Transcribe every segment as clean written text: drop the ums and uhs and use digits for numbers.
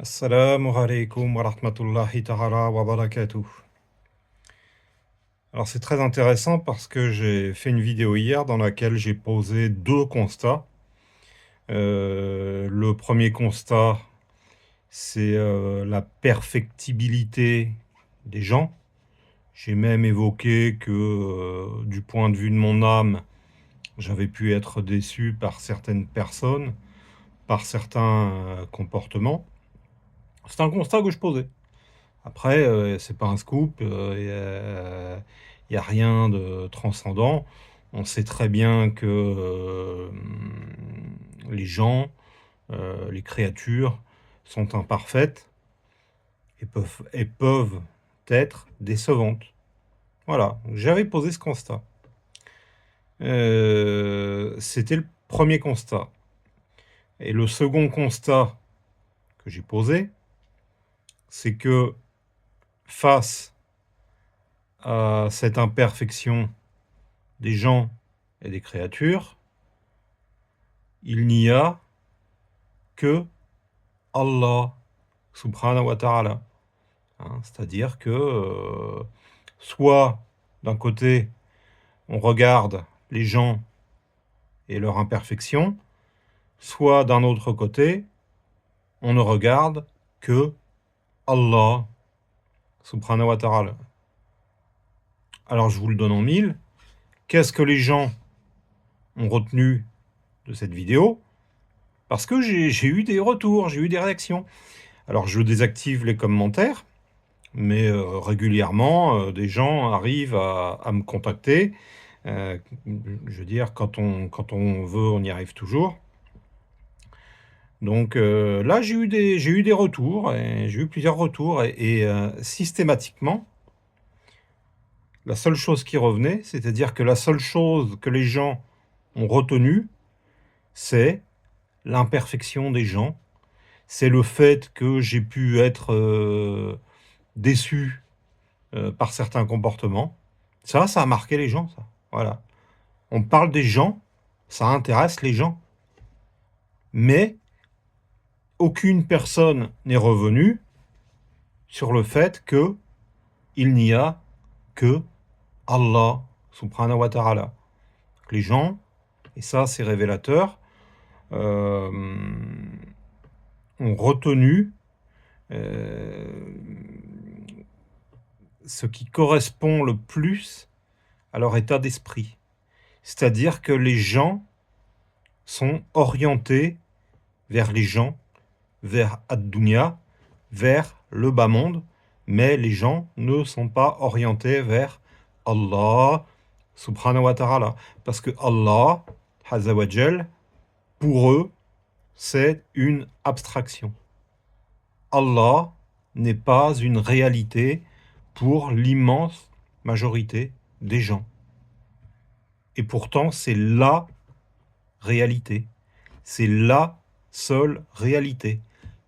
Assalamu alaikum wa rahmatullahi ta'ala wa barakatuh. Alors c'est très intéressant parce que j'ai fait une vidéo hier dans laquelle j'ai posé deux constats. Le premier constat, c'est la perfectibilité des gens. J'ai même évoqué que du point de vue de mon âme, j'avais pu être déçu par certaines personnes, par certains comportements. C'est un constat que je posais. Après, c'est pas un scoop, il y a rien de transcendant. On sait très bien que, les gens, les créatures sont imparfaites et peuvent être décevantes. Voilà, j'avais posé ce constat. C'était le premier constat et le second constat que j'ai posé, c'est que face à cette imperfection des gens et des créatures, il n'y a que Allah subhanahu wa ta'ala. C'est-à-dire que soit d'un côté on regarde les gens et leurs imperfections, soit d'un autre côté on ne regarde que Allah subhanahu wa ta'ala. Alors je vous le donne en mille. Qu'est-ce que les gens ont retenu de cette vidéo? Parce que j'ai eu des retours, j'ai eu des réactions. Alors je désactive les commentaires, mais régulièrement, des gens arrivent à me contacter. Je veux dire, quand on veut, on y arrive toujours. Donc là, j'ai eu des retours, et j'ai eu plusieurs retours, et systématiquement, la seule chose qui revenait, c'est-à-dire que la seule chose que les gens ont retenue, c'est l'imperfection des gens. C'est le fait que j'ai pu être déçu par certains comportements. Ça a marqué les gens, ça. Voilà. On parle des gens, ça intéresse les gens. Mais aucune personne n'est revenue sur le fait que il n'y a que Allah subhanahu wa ta'ala. Les gens, et ça c'est révélateur, euh, ont retenu ce qui correspond le plus à leur état d'esprit. C'est-à-dire que les gens sont orientés vers les gens, vers Ad-Dunya, vers le bas monde, mais les gens ne sont pas orientés vers Allah subhanahu wa ta'ala. Parce que Allah, Azza wa Jal, pour eux, c'est une abstraction. Allah n'est pas une réalité pour l'immense majorité des gens. Et pourtant, c'est la réalité. C'est la seule réalité.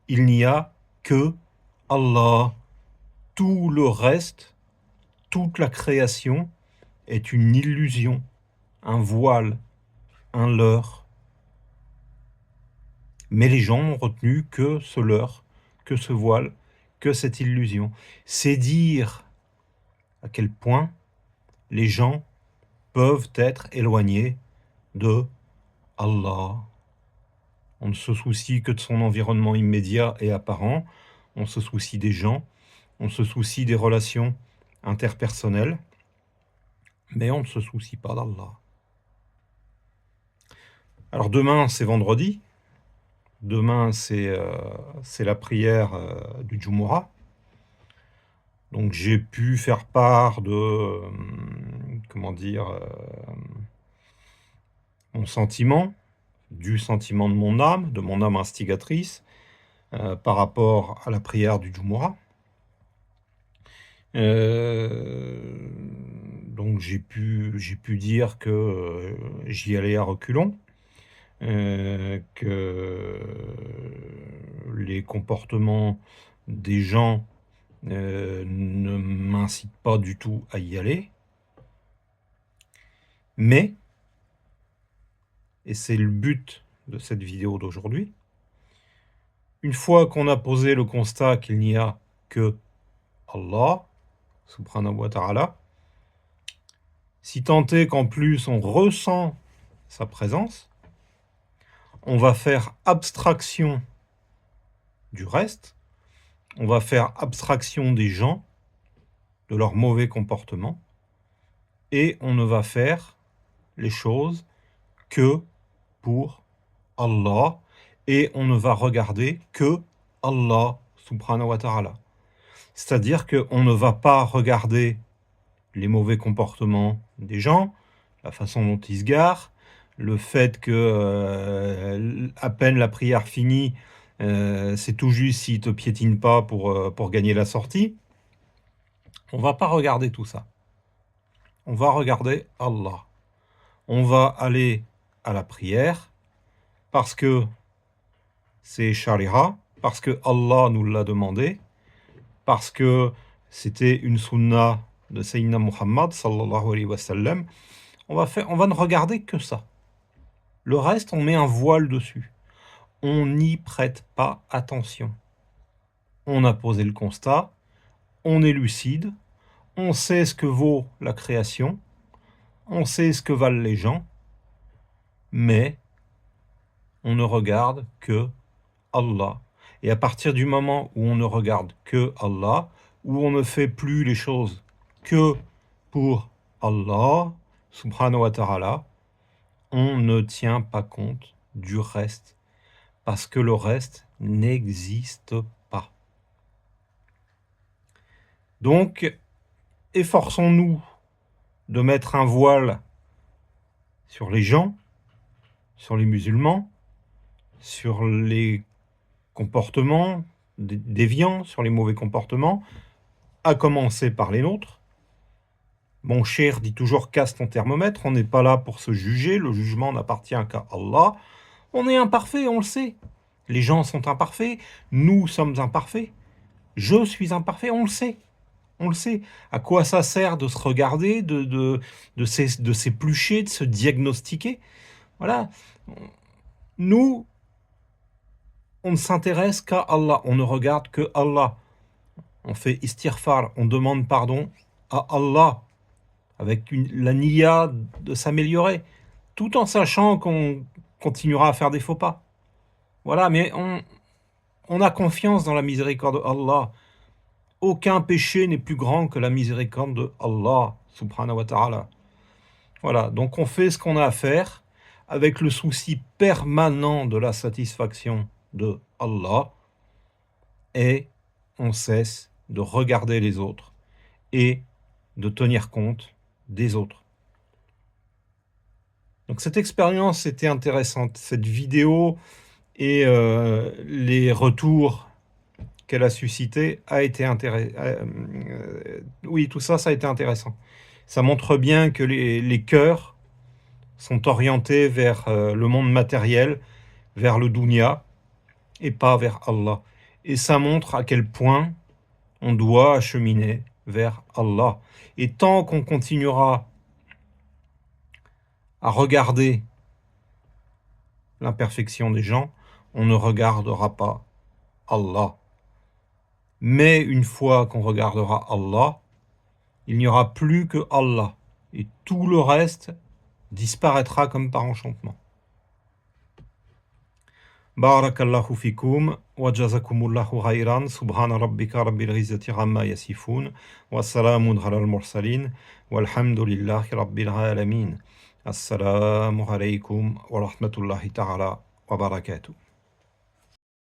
Il n'y a que Allah. Tout le reste, toute la création est une illusion, un voile, un leurre. Mais les gens n'ont retenu que ce leurre, que ce voile, que cette illusion. C'est dire à quel point les gens peuvent être éloignés de Allah. On ne se soucie que de son environnement immédiat et apparent, on se soucie des gens, on se soucie des relations interpersonnelles, mais on ne se soucie pas d'Allah. Alors demain, c'est vendredi. Demain, c'est la prière du Jumu'ah. Donc j'ai pu faire part de, comment dire, mon sentiment, du sentiment de mon âme instigatrice, par rapport à la prière du Jumu'ah. Donc j'ai pu dire que j'y allais à reculons, que les comportements des gens ne m'incitent pas du tout à y aller. Mais, et c'est le but de cette vidéo d'aujourd'hui, Une fois qu'on a posé le constat qu'il n'y a que Allah, subhanahu wa ta'ala, si tant est qu'en plus on ressent sa présence, on va faire abstraction du reste, on va faire abstraction des gens, de leur mauvais comportement, et on ne va faire les choses que pour Allah, et on ne va regarder que Allah subhanahu wa ta'ala. C'est-à-dire qu'on ne va pas regarder les mauvais comportements des gens, la façon dont ils se garent, le fait que à peine la prière finie, c'est tout juste s'ils te piétinent pas pour gagner la sortie. On va pas regarder tout ça. On va regarder Allah. On va aller à la prière parce que c'est sharia, parce que Allah nous l'a demandé, parce que c'était une sunna de Sayyidina Muhammad sallallahu alayhi wa sallam. On va ne regarder que ça. Le reste, on met un voile dessus. On n'y prête pas attention. On a posé le constat, on est lucide, on sait ce que vaut la création, on sait ce que valent les gens, mais on ne regarde que Allah. Et à partir du moment où on ne regarde que Allah, où on ne fait plus les choses que pour Allah, subhanahu wa ta'ala, on ne tient pas compte du reste, parce que le reste n'existe pas. Donc, efforçons-nous de mettre un voile sur les gens, sur les musulmans, sur les comportements déviants, sur les mauvais comportements, à commencer par les nôtres. Mon cher dit toujours casse ton thermomètre, on n'est pas là pour se juger, le jugement n'appartient qu'à Allah. On est imparfait, on le sait. Les gens sont imparfaits, nous sommes imparfaits. Je suis imparfait, on le sait. On le sait. À quoi ça sert de se regarder, de s'éplucher, de se diagnostiquer? Voilà. Nous, on ne s'intéresse qu'à Allah. On ne regarde que Allah. On fait istighfar, on demande pardon à Allah, avec la niya de s'améliorer, tout en sachant qu'on continuera à faire des faux pas. Voilà, mais on a confiance dans la miséricorde d'Allah. Aucun péché n'est plus grand que la miséricorde de Allah, subhanahu wa ta'ala. Voilà, donc on fait ce qu'on a à faire, avec le souci permanent de la satisfaction de Allah, et on cesse de regarder les autres et de tenir compte des autres. Donc cette expérience était intéressante, cette vidéo et les retours qu'elle a suscité a été intéressant. Oui, tout ça, ça a été intéressant. Ça montre bien que les cœurs sont orientés vers le monde matériel, vers le dunya, et pas vers Allah. Et ça montre à quel point on doit acheminer vers Allah. Et tant qu'on continuera à regarder l'imperfection des gens, on ne regardera pas Allah. Mais une fois qu'on regardera Allah, il n'y aura plus que Allah. Et tout le reste disparaîtra comme par enchantement. Barakallahu fikum, wa jazakumullahu khayran, subhana rabbika rabbil izzati amma yasifun, wa salamun ala al-mursalin, walhamdulillahi rabbil alamin. Assalamu alaikum wa rahmatullahi ta'ala wa barakatuh.